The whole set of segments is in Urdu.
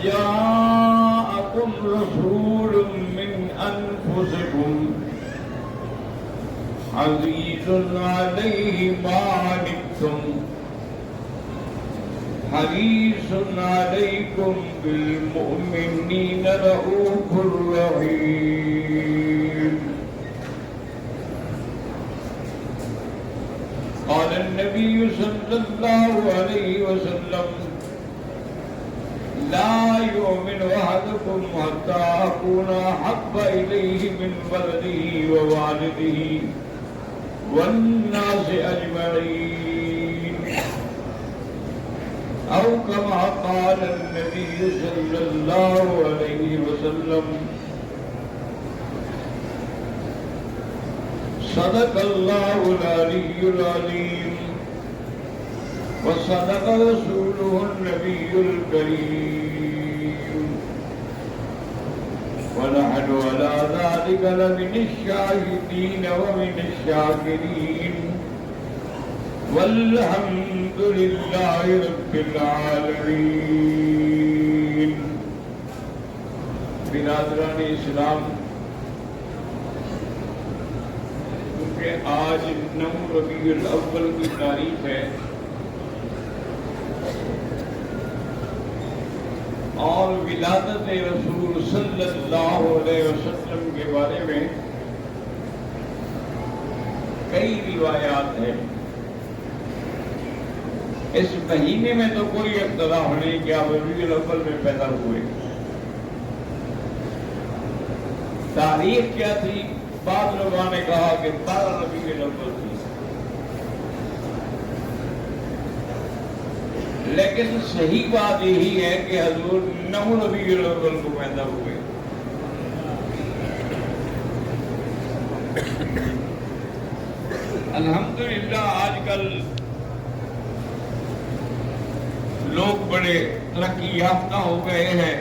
جاءكم رسول من أنفسكم عزيز عليه ما عنتم حريص عليكم بالمؤمنين رؤوف رحيم. قال النبي صلى الله عليه وسلم لا يؤمن أحدكم حتى أكون أحب إليه من ولده ووالده والناس أجمعين، أو كما قال النبي صلى الله عليه وسلم. صدق الله العلي العظيم وصدق رسوله النبي الكريم، ونحن على ذلك لمن الشاهدين ومن الشاكرين، والحمد لله رب العالمين. برادران اسلام، کیونکہ آج 9 ربیع الاول کی تاریخ ہے اور ولادت رسول صلی اللہ علیہ وسلم کے بارے میں کئی روایات ہیں. اس مہینے میں تو کوئی اختلاف نہیں کہ آپ ربیع الاول میں پیدا ہوئے. تاریخ کیا تھی؟ بعض لوگوں نے کہا کہ 12 ربیع الاول تھی، لیکن صحیح بات یہی ہے کہ حضور 9 ربیع الاول کو پیدا ہوئے. الحمدللہ آج کل لوگ بڑے ترقی یافتہ ہو گئے ہیں،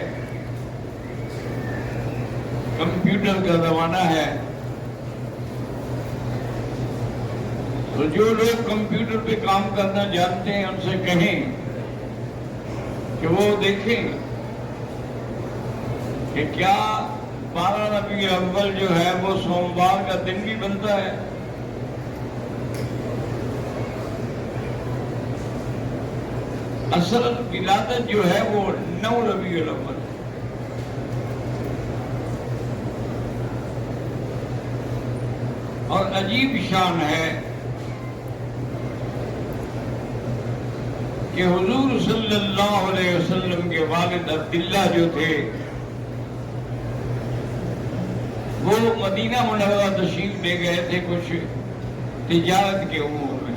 کمپیوٹر کا زمانہ ہے، تو جو لوگ کمپیوٹر پہ کام کرنا جانتے ہیں ان سے کہیں کہ وہ دیکھیں کہ کیا 12 ربیع الاول جو ہے وہ سوموار کا دن بھی بنتا ہے. اصل ولادت جو ہے وہ 9 ربیع الاول. اور عجیب شان ہے کہ حضور صلی اللہ علیہ وسلم کے والد عبداللہ جو تھے وہ مدینہ منورہ تشریف لے گئے تھے کچھ تجارت کے امور میں.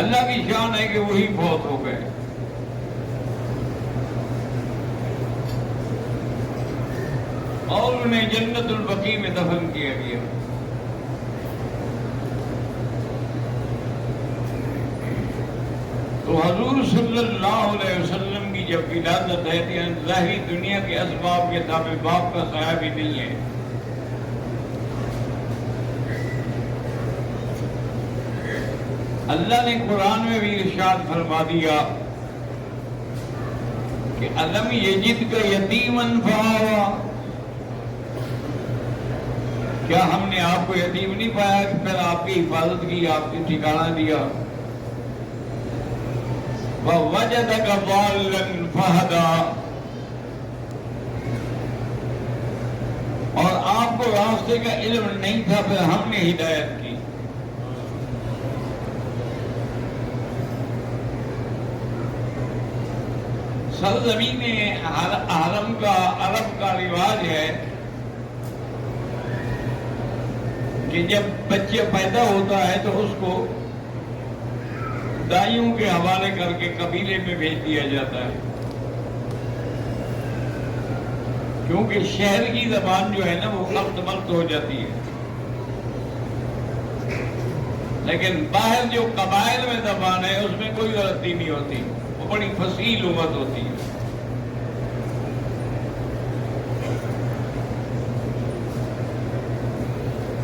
اللہ کی شان ہے کہ وہی فوت ہو گئے. اور انہیں جنت البقیع میں دفن کیا گیا. تو حضور صلی اللہ علیہ وسلم کی جب ولادت ہے تو ظاہری دنیا کے اسباب کے تابع باپ کا سایہ بھی نہیں ہے. اللہ نے قرآن میں بھی ارشاد فرما دیا کہ الم یجدک یتیما فآویٰ، کیا ہم نے آپ کو یتیم نہیں پایا کہ پھر آپ کی حفاظت کی، آپ کی ٹھکانہ دیا. وَوَجَدَكَ ضَالًّا فَهَدَىٰ، اور آپ کو راستے کا علم نہیں تھا پھر ہم نے ہدایت کی. سرزمین حرم کا عرب کا رواج ہے کہ جب بچہ پیدا ہوتا ہے تو اس کو دائیوں کے حوالے کر کے قبیلے میں بھیج دیا جاتا ہے، کیونکہ شہر کی زبان جو ہے نا وہ ملت ہو جاتی ہے، لیکن باہر جو قبائل میں زبان ہے اس میں کوئی غلطی نہیں ہوتی، وہ بڑی فصیح لغت ہوتی ہے.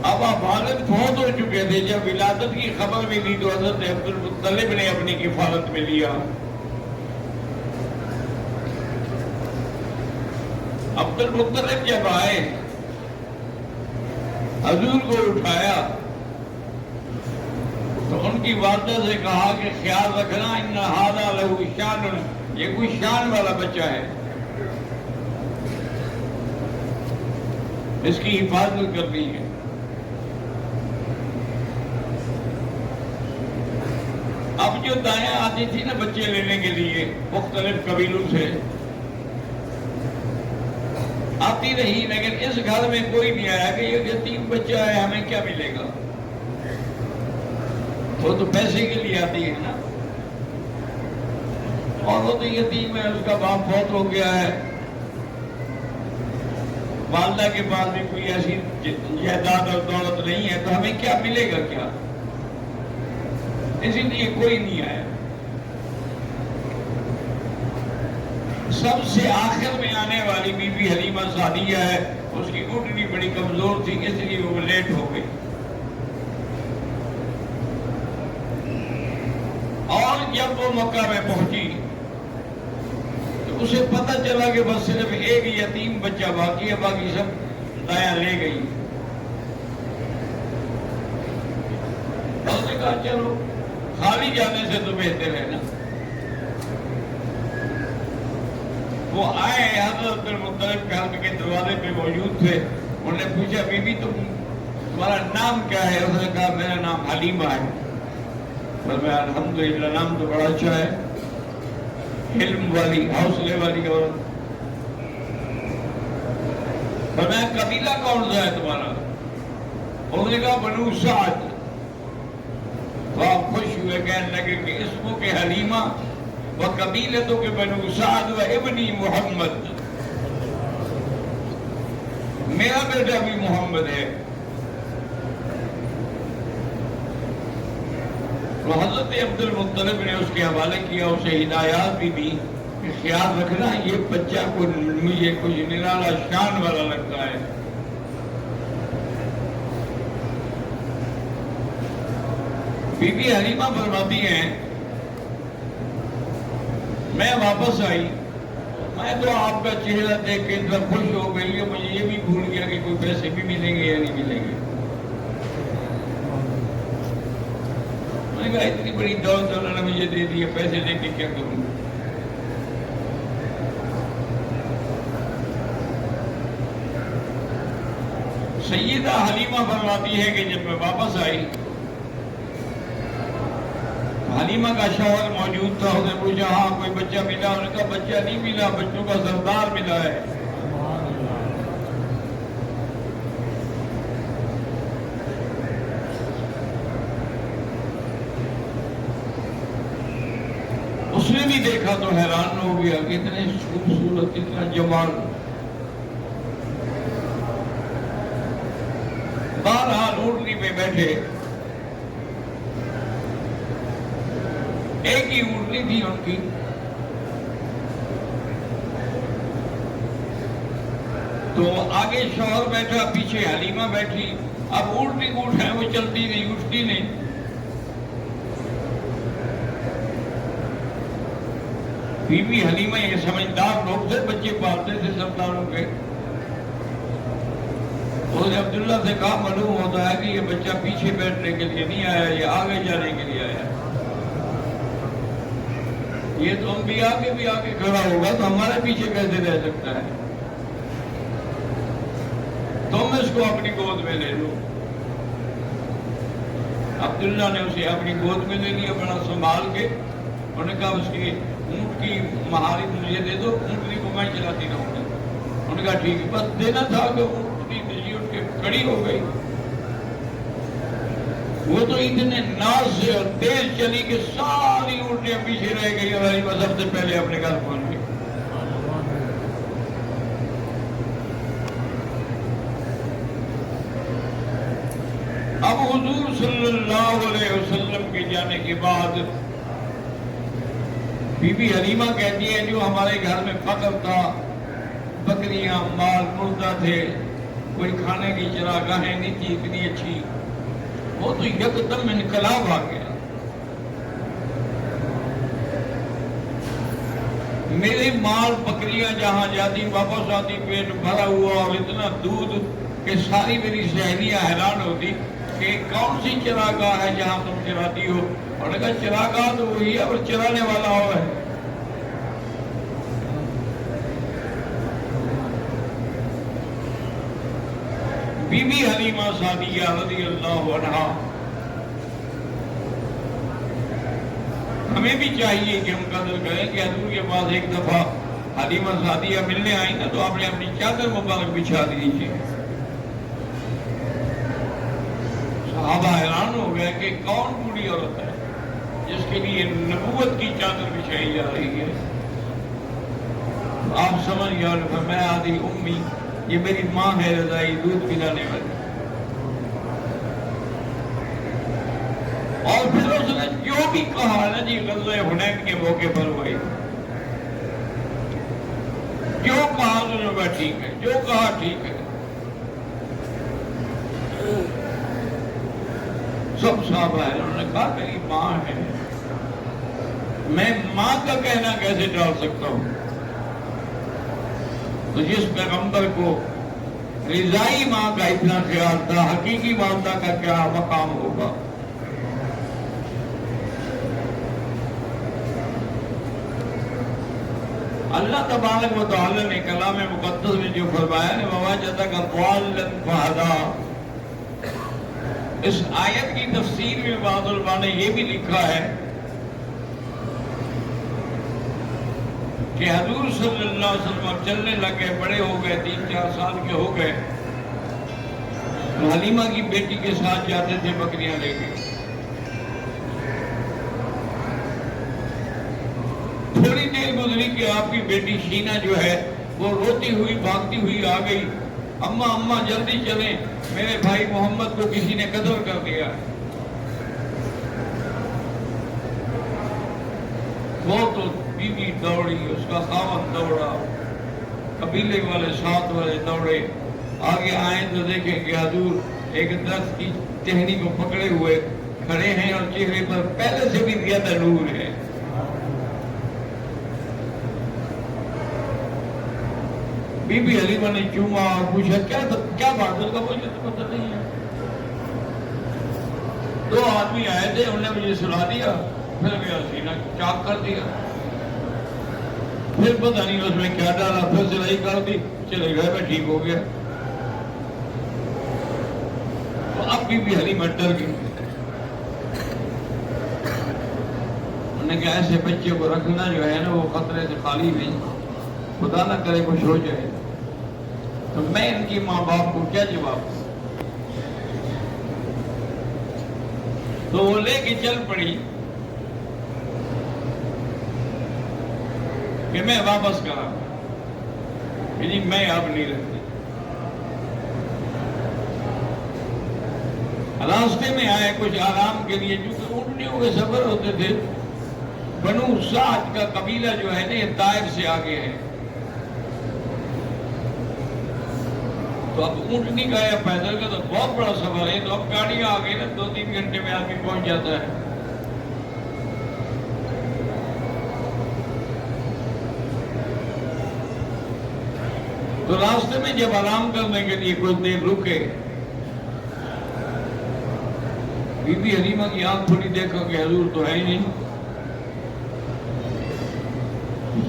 اب آپ والد فوت ہو چکے تھے، جب ولادت کی خبر ملی تو حضرت عبد المطلب نے اپنی کفالت میں لیا عبد المطلب جب آئے حضور کو اٹھایا تو ان کی والدہ سے کہا کہ خیال رکھنا ان ھذا لہ شان، یہ کوئی شان والا بچہ ہے، اس کی حفاظت کرنی ہے۔ اب جو دائیں آتی تھی نا بچے لینے کے لیے مختلف قبیلوں سے آتی رہی، لیکن اس گھر میں کوئی نہیں آیا کہ یہ یتیم بچہ ہے ہمیں کیا ملے گا، وہ تو پیسے کے لیے آتی ہے نا، اور وہ تو یتیم ہے، اس کا باپ فوت ہو گیا ہے، والدہ کے پاس بھی کوئی ایسی جائیداد اور دولت نہیں ہے، تو ہمیں کیا ملے گا کیا، اسی لیے کوئی نہیں آیا۔ سب سے آخر میں آنے والی بی بی حلیمہ سعدیہ ہے، اس کی گھٹنی بڑی کمزور تھی، اس لیے وہ لیٹ ہو گئی، اور جب وہ مکہ میں پہنچی تو اسے پتہ چلا کہ بس صرف ایک یتیم بچہ باقی ہے، باقی سب دایاں لے گئی۔ اس نے کہا چلو خالی جانے سے تو بہتر ہے نا۔ وہ آئے حضرت عبد المطلب گھر کے دروازے پہ موجود تھے، انہوں نے پوچھا بی بی تمہارا نام کیا ہے؟ اس نے کہا میرا نام حلیمہ ہے۔ فرمایا الحمدللہ، نام تو بڑا اچھا ہے، علم والی، حوصلے والی عورت۔ فرمایا قبیلہ کون سا ہے تمہارا؟ انہوں نے کہا بنو سعد۔ تو آپ خوش ہوئے، کہنے لگے کہ اسموں کے حلیمہ و قبیلتوں کے بنو سعد و ابنی محمد، میرا بیٹا بھی محمد ہے۔ تو حضرت عبد المطلب نے اس کے حوالے کیا، اسے ہدایات بھی دی کہ خیال رکھنا یہ بچہ مجھے کچھ نرالا شان والا لگتا ہے۔ بی بی حلیمہ فرماتی ہیں میں واپس آئی، میں تو آپ کا چہرہ دیکھ کے اتنا خوش ہو گئی، مجھے یہ بھی بھول گیا کہ کوئی پیسے بھی ملیں گے یا نہیں ملیں گے۔ میں نے کہا اتنی بڑی دولت اللہ نے مجھے دے دی ہے، پیسے دے کے کیا کروں؟ سیدہ حلیمہ فرماتی ہے کہ جب میں واپس آئی، حلیمہ کا شوہر موجود تھا، اس نے پوچھا ہاں کوئی بچہ ملا؟ انہوں نے کہا بچہ نہیں ملا، بچوں کا سردار ملا ہے۔ اس نے بھی دیکھا تو حیران ہو گیا کہ اتنے خوبصورت، اتنا جمال۔ بہرحال اونٹنی پہ بیٹھے، ایک ہی اونٹنی تھی ان کی، تو آگے شوہر بیٹھا، پیچھے حلیمہ بیٹھی۔ اب اونٹنی کو اٹھائے وہ چلتی نہیں، اٹھتی نہیں۔ بی بی حلیمہ یہ سمجھدار لوگ تھے، بچے پالتے تھے سرداروں کے۔ اس نے عبداللہ سے کہا معلوم ہوتا ہے کہ یہ بچہ پیچھے بیٹھنے کے لیے نہیں آیا، یہ آگے جانے کے لیے آیا۔ یہ تو انبیاء کے بھی آگے کھڑا ہوگا تو ہمارے پیچھے کیسے رہ سکتا ہے؟ تم اس کو اپنی گود میں لے لو۔ عبداللہ نے اسے اپنی گود میں لے لیا بڑا سنبھال کے۔ انہوں نے کہا اس کی اونٹ کی مہارت مجھے دے دو، اونٹنی کو میں چلاتی رہوں گی۔ انہوں نے کہا ٹھیک ہے، بس دینا تھا کہ اونٹنی تجھی اٹھ کے کھڑی ہو گئی۔ وہ تو اتنے ناز سے اور تیز چلی کہ ساری اونٹنیاں پیچھے رہ گئی اور حلیمہ سب سے پہلے اپنے گھر پہنچ گئی۔ اب حضور صلی اللہ علیہ وسلم کے جانے کے بعد بی بی حلیمہ کہتی ہے جو ہمارے گھر میں فقر تھا، بکریاں مال مردہ تھے، کوئی کھانے کی چراگاہیں نہیں تھی اتنی اچھی، وہ تو یکدم انقلاب آ گیا۔ میری مال بکریاں جہاں جاتی واپس آتی پیٹ بھرا ہوا اور اتنا دودھ کہ ساری میری سہیلیاں حیران ہوتی کہ کون سی چراگاہ ہے جہاں تم چراتی ہو. اور نے کہا چراگاہ تو وہی ہے اور چرانے والا ہو ہے. بی بی حلیمہ سعدیہ رضی اللہ عنہا. ہمیں بھی چاہیے کہ ہم قدر کریں کہ حضور کے پاس ایک دفعہ حلیمہ سعدیہ ملنے آئی نا تو آپ نے اپنی چادر مبارک بچھا دیجیے. صحابہ حیران ہو گئے کہ کون بوڑھی عورت ہے جس کے لیے نبوت کی چادر بچھائی جا رہی ہے. آپ سمجھ گئے اور فرمایا آدھی امی یہ میری ماں ہے رضائی دودھ پلانے والی. اور پھر اس نے جو بھی کہا نا جی غزوہ حنین کے موقع پر ہوئی جو کہا تو نے کہا ٹھیک ہے جو کہا ٹھیک ہے. سب صحابہ ہیں انہوں نے کہا میری ماں ہے میں ماں کا کہنا کیسے ڈال سکتا ہوں. تو جس پیغمبر کو رضائی ماں کا اتنا خیال تھا حقیقی والدہ کا کیا مقام ہوگا. اللہ تبارک و تعالی نے کلام مقدس میں جو فرمایا ہے وَوَجَدَكَ ضَالًّا فَهَدَىٰ. اس آیت کی تفسیر میں بعض علماء نے یہ بھی لکھا ہے کہ حضور صلی اللہ علیہ وسلم چلنے لگے بڑے ہو گئے 3-4 سال کے ہو گئے تو حلیمہ کی بیٹی کے ساتھ جاتے تھے بکریاں لے کے. تھوڑی دیر گزری کہ آپ کی بیٹی شینا جو ہے وہ روتی ہوئی بھاگتی ہوئی آ گئی. اماں اماں جلدی چلیں میرے بھائی محمد کو کسی نے قتل کر دیا. وہ تو بی بی دوڑی اس کا خاوند دوڑا قبیلے والے ساتھ والے دوڑے. آگے آئیں تو دیکھیں کہ حضور ایک درخت کی ٹہنی کو پکڑے ہوئے کھڑے ہیں اور چہرے پر پہلے سے بھی زیادہ نور ہے. بی بی حلیمہ نے چوما اور پوچھا کیا بات ہے. مجھے تو پتہ نہیں ہے. 2 آدمی آئے تھے انہوں نے مجھے سلا دیا پھر میرا سینہ چاک کر دیا پھر پتہ نہیں اس میں کیا ڈالا پھر سلائی کر دی چلے گئے میں ٹھیک ہو گیا. تو اب بی بی حلیمہ ڈر گئی. انہوں نے کہا ایسے بچے کو رکھنا جو ہے نا وہ خطرے سے خالی نہیں خدا نہ کرے کچھ ہو جائے تو میں ان کی ماں باپ کو کیا جواب دوں. تو وہ لے کے چل پڑی کہ میں واپس کرا کہ میں اب نہیں رکھتی. راستے میں آئے کچھ آرام کے لیے کیونکہ اونٹنیوں کے سفر ہوتے تھے. بنو سعد کا قبیلہ جو ہے نا یہ طائف سے آگے ہے تو اب اونٹنی کا یا پیدل کا تو بہت بڑا سفر ہے. تو اب گاڑیاں آ گئی نا 2-3 گھنٹے میں آدمی پہنچ جاتا ہے. تو راستے میں جب آرام کرنے کے لیے کچھ دیر رکے بی بی حلیمہ کی آنکھ کھلی دیکھا کہ حضور تو ہے ہی نہیں.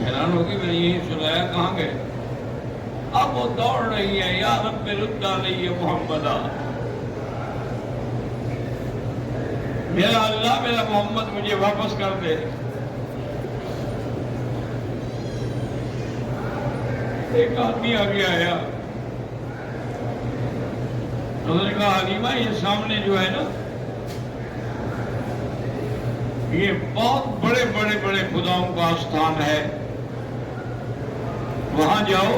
حیران ہوگی میں نے یہی سنایا کہاں گئے. اب وہ دوڑ رہی ہے یا رب رد علیہ محمدہ میرا اللہ میرا محمد مجھے واپس کر دے. ایک آدمی آگے آیا انہوں نے کہا حلیمہ یہ سامنے جو ہے نا یہ بہت بڑے بڑے بڑے خداؤں کا آستان ہے وہاں جاؤ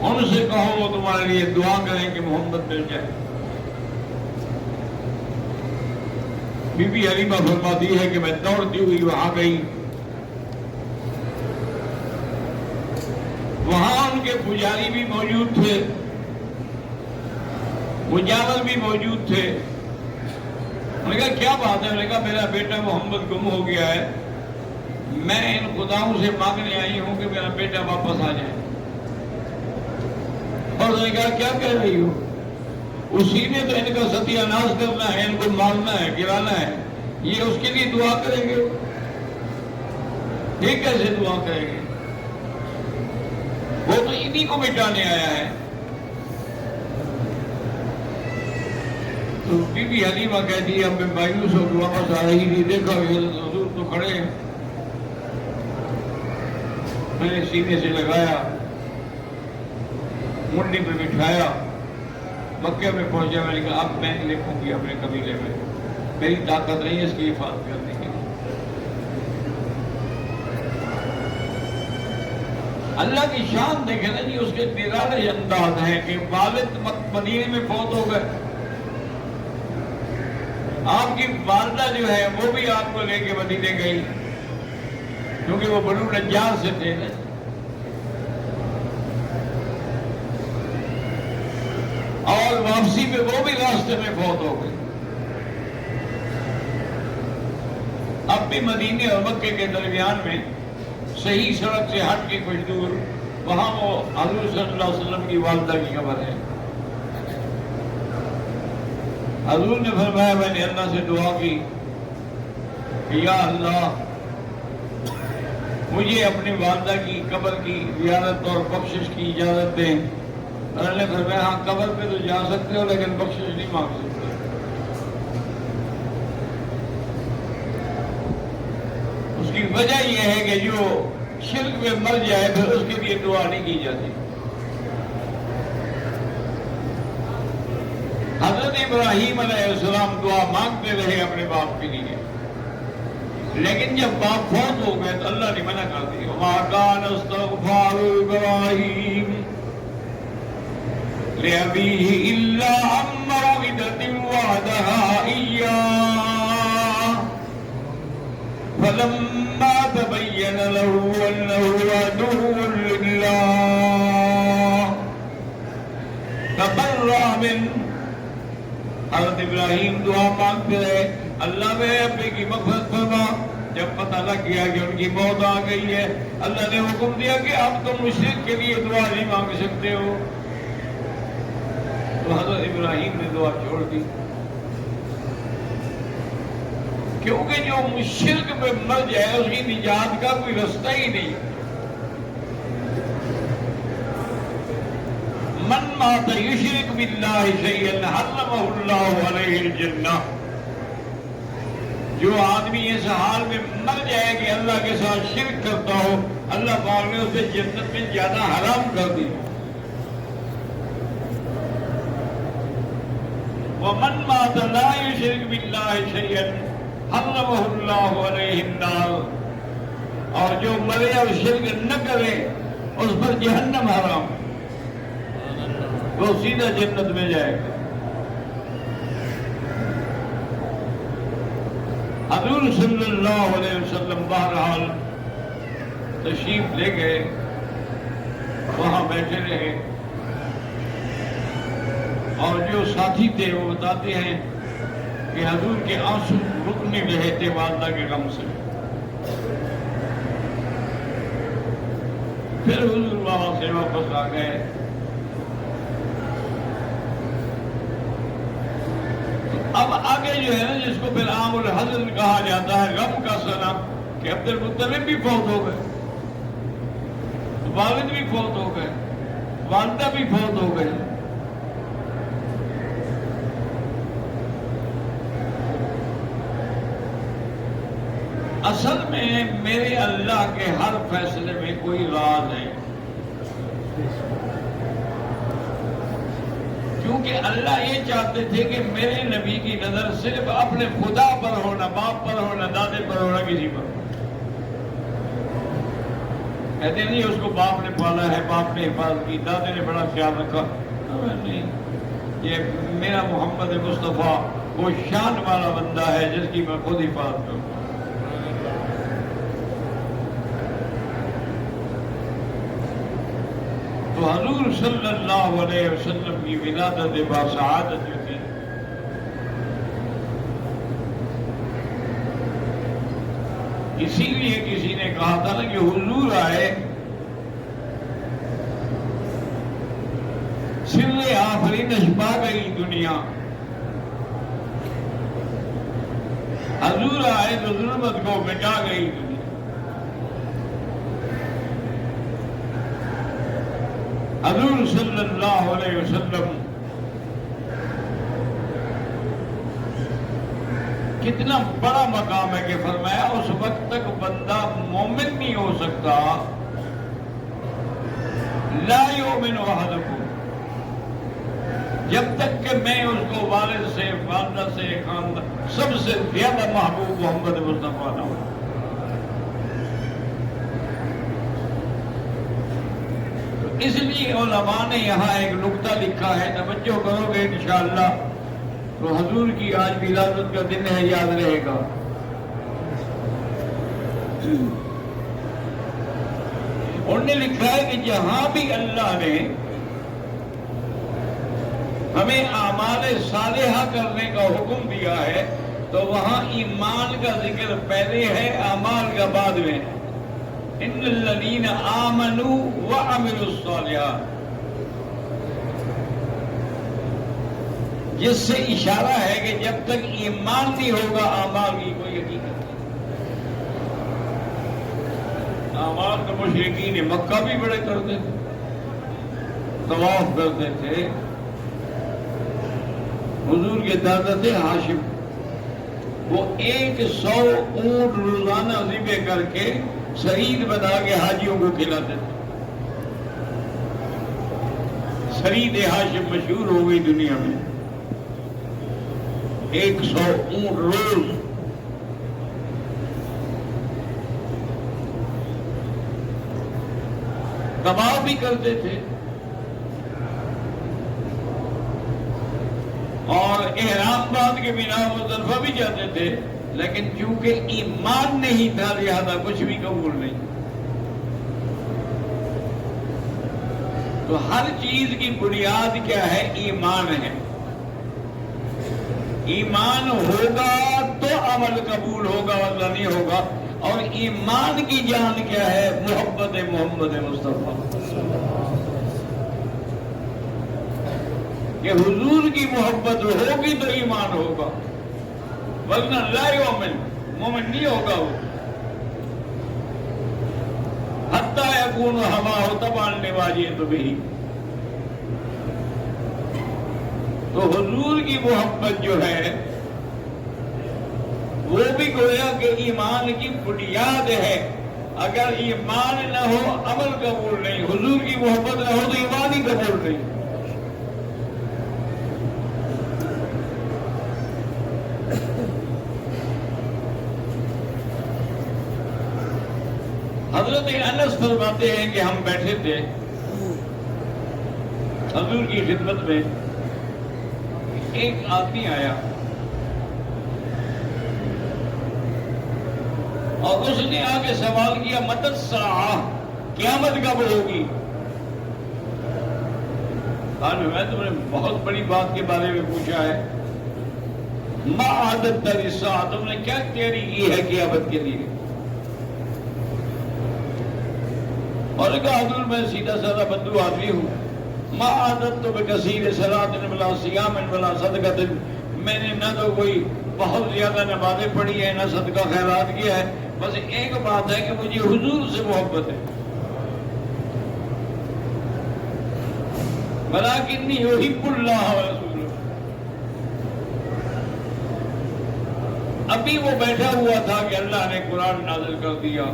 ان سے کہو وہ تمہارے لیے دعا کریں کہ محمد مل جائے. بی بی حلیمہ فرماتی ہے کہ میں دوڑتی ہوئی وہاں گئی. وہاں ان کے پجاری بھی موجود تھے مجاور بھی موجود تھے. انہوں نے کہا کیا بات ہے. انہوں نے کہا میرا بیٹا محمد گم ہو گیا ہے میں ان خداؤں سے مانگنے آئی ہوں کہ میرا بیٹا واپس آ جائے. اور اس نے کہا کیا کہہ رہی ہو؟ اسی نے تو ان کا ستیہ ناش کرنا ہے، ان کو مارنا ہے، گرانا ہے، یہ اس کے لیے دعا کریں گے؟ یہ کیسے دعا کریں گے؟ وہ تو انہی کو مٹانے آیا ہے. تو بی بی حلیمہ کہتی ہے اب میں مایوس ہو کے واپس آ رہی تھی، دیکھا حضور تو کھڑے ہیں. میں نے سینے سے لگایا، منڈی پہ بٹھایا، مکے میں پہنچا. میں نے کہا اب میں لکھوں گی اپنے قبیلے میں، میری طاقت نہیں ہے اس کی حفاظت کرنے کی. اللہ کی شان دیکھیں نا جی، اس کے نرالے انداز ہیں کہ والد مدینے میں فوت ہو گئے. آپ کی والدہ جو ہے وہ بھی آپ کو لے کے مدینے گئی، کیونکہ وہ بنو نجار سے تھے نا. اور واپسی میں وہ بھی راستے میں فوت ہو گئے. اب بھی مدینے اور مکے کے درمیان میں صحیح سڑک سے ہٹ کے کچھ دور وہاں وہ حضور صلی اللہ علیہ وسلم کی والدہ کی قبر ہے. حضور نے فرمایا میں نے اللہ سے دعا کی کہ یا اللہ مجھے اپنی والدہ کی قبر کی زیارت اور بخشش کی اجازت دیں. اور اللہ نے فرمایا ہاں قبر پہ تو جا سکتے ہو لیکن بخشش نہیں مانگ سکتے. اس کی وجہ یہ ہے کہ جو شرک میں مر جائے پھر اس کے لیے دعا نہیں کی جاتی. حضرت ابراہیم علیہ السلام دعا مانگتے رہے اپنے باپ کے لیے، لیکن جب باپ فوت ہو گئے تو اللہ نے منع کر دی. وما كان استغفار ابراہیم لأبيه إلا عن موعدة وعدها إياه فلما تبين له أنه عدو لله تبرأ منه. حضرت ابراہیم دعا مانگتے رہے اللہ میں اپنے کی مغفرت فرما. جب پتہ لگ گیا کہ ان کی موت آ گئی ہے اللہ نے حکم دیا کہ اب تم مشرک کے لیے دعا نہیں مانگ سکتے ہو. تو حضرت ابراہیم نے دعا چھوڑ دی، کیونکہ جو مشرک میں مر جائے اس کی نجات کا کوئی رستہ ہی نہیں. من مات یشرک باللہ شیئا حرمہ اللہ علیہ الجنہ. جو آدمی اس حال میں مر جائے کہ اللہ کے ساتھ شرک کرتا ہو اللہ پاک نے اسے جنت میں جانا حرام کر دی. ومن مات لا یشرک باللہ شیئا حرمہ اللہ علیہ النار. اور جو مرے اور شرک نہ کرے اس پر جہنم حرام، وہ سیدھا جنت میں جائے گا. حضور صلی اللہ علیہ وسلم بہرحال تشریف لے گئے، وہاں بیٹھے رہے. اور جو ساتھی تھے وہ بتاتے ہیں کہ حضور کے آنسو رک نہیں رہے تھے والدہ کے غم سے. پھر حضور وہاں سے واپس آ گئے. اب آگے جو ہے نا جس کو پھر عام الحزن کہا جاتا ہے، غم کا سنا، کہ عبد المطلب بھی فوت ہو گئے، والد بھی فوت ہو گئے، والدہ بھی فوت ہو گئے. اصل میں میرے اللہ کے ہر فیصلے میں کوئی راز ہے، کیونکہ اللہ یہ چاہتے تھے کہ میرے نبی کی نظر صرف اپنے خدا پر ہونا، باپ پر ہونا، دادے پر ہونا، کسی پر. کہتے نہیں اس کو باپ نے پالا ہے، باپ نے حفاظت کی، دادے نے بڑا خیال رکھا. نہیں، یہ میرا محمد مصطفیٰ وہ شان والا بندہ ہے جس کی میں خود حفاظت کروں. تو حضور صلی اللہ علیہ وسلم کی ولادت باسعادت جو تھی، اسی لیے کسی نے کہا تھا نا کہ حضور آئے سر آفرینش پا گئی دنیا، حضور آئے تو ظلمت کو مٹا گئی دنیا۔ حضور صلی اللہ علیہ وسلم کتنا بڑا مقام ہے کہ فرمایا اس وقت تک بندہ مومن نہیں ہو سکتا لا یؤمن احدکم، جب تک کہ میں اس کو والد سے، والدہ سے، خاندان سب سے زیادہ محبوب محمد مصطفیٰ نہ ہو۔ اس لیے علماء نے یہاں ایک نقطہ لکھا ہے، توجہ کرو گے انشاءاللہ تو حضور کی آج ولادت کا دن ہے، یاد رہے گا۔ انہوں نے لکھا ہے کہ جہاں بھی اللہ نے ہمیں اعمال صالحہ کرنے کا حکم دیا ہے تو وہاں ایمان کا ذکر پہلے ہے، اعمال کا بعد میں ہے۔ ان الذین آمنوا وعملوا الصالحات، جس سے اشارہ ہے کہ جب تک ایمان نہیں ہوگا اعمال کی کوئی حقیقت نہیں۔ اعمال تو مشرکین مکہ بھی بڑے کرتے تھے، طواف کرتے تھے۔ حضور کے دادا تھے ہاشم، وہ 100 اونٹ روزانہ ذبح کر کے سرید بنا کے حاجیوں کو کھلاتے تھے۔ سرید ہاشم مشہور ہو گئی دنیا میں، 100 اونٹ روز۔ کباب بھی کرتے تھے اور احرام باندھ کے بنا مزدلفہ بھی جاتے تھے، لیکن چونکہ ایمان نہیں تھا لہذا کچھ بھی قبول نہیں۔ تو ہر چیز کی بنیاد کیا ہے؟ ایمان ہے۔ ایمان ہوگا تو عمل قبول ہوگا ورنہ نہیں ہوگا۔ اور ایمان کی جان کیا ہے؟ محبت محمد مصطفیٰ، کہ حضور کی محبت ہوگی تو ایمان ہوگا ورنہ لا یؤمن، مومن نہیں ہوگا وہ۔ حتی یکون ہواہ تبعا لما جئت بہ، تو حضور کی محبت جو ہے وہ بھی گویا کہ ایمان کی بنیاد ہے۔ اگر ایمان نہ ہو عمل قبول نہیں، حضور کی محبت نہ ہو تو ایمان ہی قبول نہیں۔ حضرت انس فرماتے ہیں کہ ہم بیٹھے تھے حضور کی خدمت میں، ایک آدمی آیا اور اس نے آ کے سوال کیا متی الساعہ، قیامت کب ہوگی؟ میں تم نے بہت بڑی بات کے بارے میں پوچھا ہے، ما عددت للساعہ، تم نے کیا تیاری کی ہے قیامت کے لیے؟ اور کہا حضور میں سیدھا سادہ بدو آدمی ہوں، ما عددت بکثیر صلاۃ ولا صیام ولا صدقۃ، میں نے نہ تو کوئی بہت زیادہ نمازیں پڑھی ہیں نہ صدقہ خیرات کیا ہے، بس ایک بات ہے کہ مجھے حضور سے محبت ہے۔ ولکنی احب اللہ ورسولہ، ابھی وہ بیٹھا ہوا تھا کہ اللہ نے قرآن نازل کر دیا،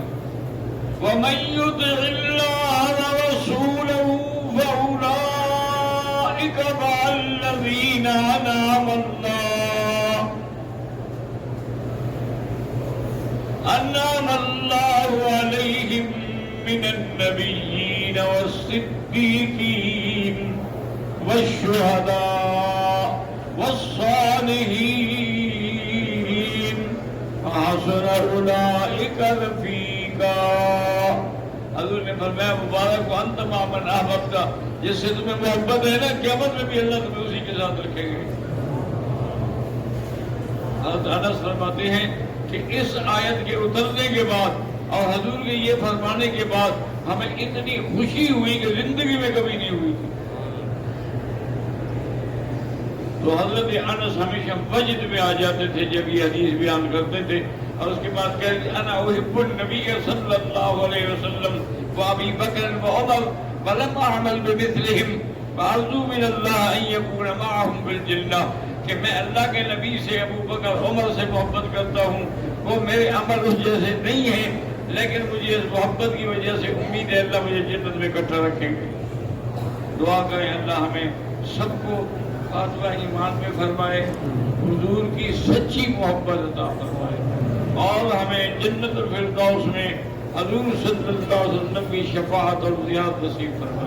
وَمَن يُطِعِ اللَّهَ وَرَسُولَهُ فَأُولَٰئِكَ مَعَ الَّذِينَ أَنْعَمَ اللَّهُ عَلَيْهِم مِّنَ النَّبِيِّينَ وَالصِّدِّيقِينَ وَالشُّهَدَاءِ وَالصَّالِحِينَ وَحَسُنَ أُولَٰئِكَ رَفِيقًا۔ حضور نے فرمایا مبارک ہو انت مع من احببت، جس سے تمہیں محبت ہے نا، قیامت میں بھی اللہ تمہیں اسی کے ساتھ رکھیں گے۔ حضرت انس فرماتے ہیں کہ اس آیت کے اترنے کے بعد اور حضور کے یہ فرمانے کے بعد ہمیں اتنی خوشی ہوئی کہ زندگی میں کبھی نہیں ہوئی تھی. تو حضرت انس ہمیشہ وجد میں آ جاتے تھے جب یہ حدیث بیان کرتے تھے، اور اس کے بعد کہتے تھے انا احب النبی صلی اللہ علیہ وسلم وابی بکر وعمر ولم اعمل بمثلهم فارجو من اللہ ان یکون معهم بالجنہ، کہ میں اللہ کے نبی سے ابو بکر عمر سے محبت کرتا ہوں، وہ میرے عمل اس جیسے نہیں ہیں، لیکن مجھے اس محبت کی وجہ سے امید ہے اللہ مجھے جنت میں اکٹھا رکھیں گے. دعا کریں اللہ ہمیں سب کو خاتمہ ایمان میں فرمائے، حضور کی سچی محبت عطا فرمائے، اور ہمیں جنت الفردوس میں حضور صلی اللہ علیہ وسلم کی شفاعت اور زیارت نصیب فرمائے.